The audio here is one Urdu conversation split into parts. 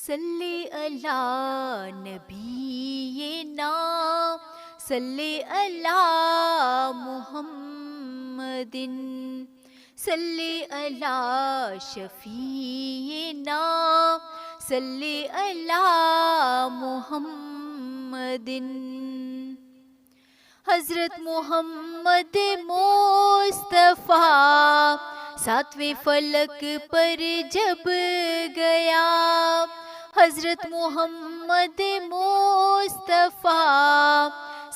صلی علی نبینا صلی علی محمد صلی علی شفیعنا صلی علی محمد حضرت محمد مصطفیٰ ساتویں فلک پر جب گیا، حضرت محمد مصطفیٰ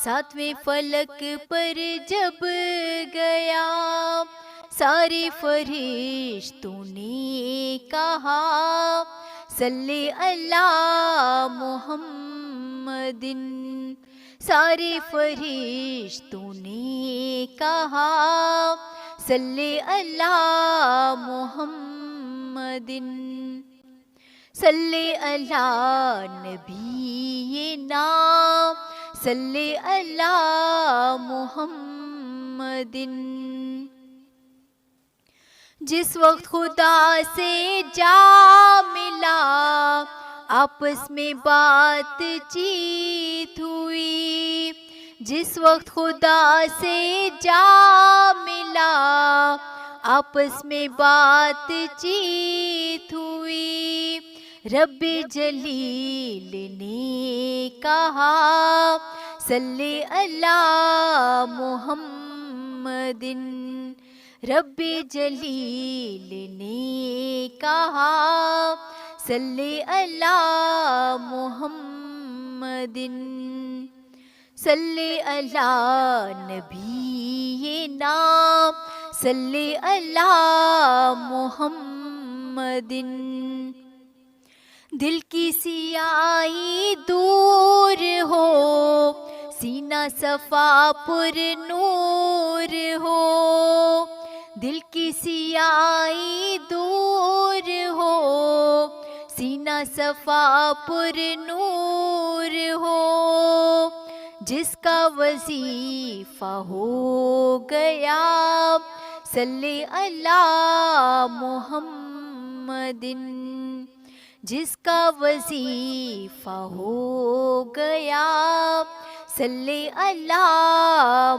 ساتویں فلک پر جب گیا، سارے فرشتوں نے کہا صلی علی محمد، سارے فرشتوں نے کہا صلی علی محمد، صلی علی نبینا صلی علی محمد۔ جس وقت خدا سے جا ملا، آپس میں بات چیت ہوئی، جس وقت خدا سے جا ملا، آپس میں بات چیت ہوئی، رب جلیل نے کہا صلی علی محمد، رب جلیل نے کہا صلی علی محمد، صلی علی نبینا صلی علی محمد۔ دل کی سیاہی دور ہو، سینہ صفا پر نور ہو، دل کی سیاہی دور ہو، سینہ صفا پر نور ہو، جس کا وظیفہ ہو گیا صلی علی محمد، جس کا وظیفہ ہو گیا صلی علی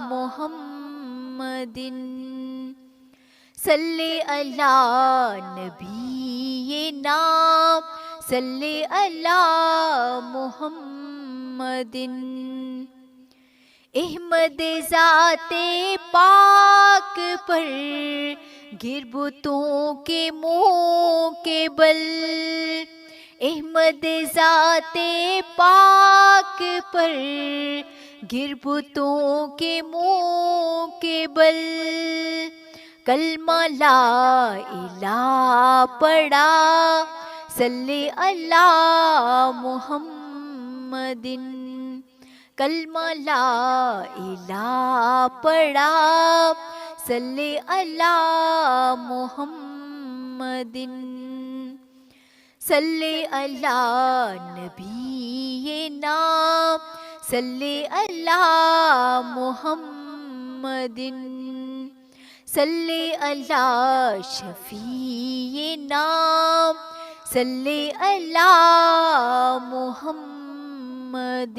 محمد، صلی علی نبینا صلی علی محمد۔ احمد ذات پاک پر گر بتوں کے منہ کے بل، احمد ذات پاک پر گر بتوں کے منہ کے بل، کلمہ لا الہ پڑھا صلی علی محمد، کلمہ لا الہ پڑھا صلی علی محمد، صلی علی نبینا صلی علی محمد، صلی علی شفیعنا صلی علی محمد۔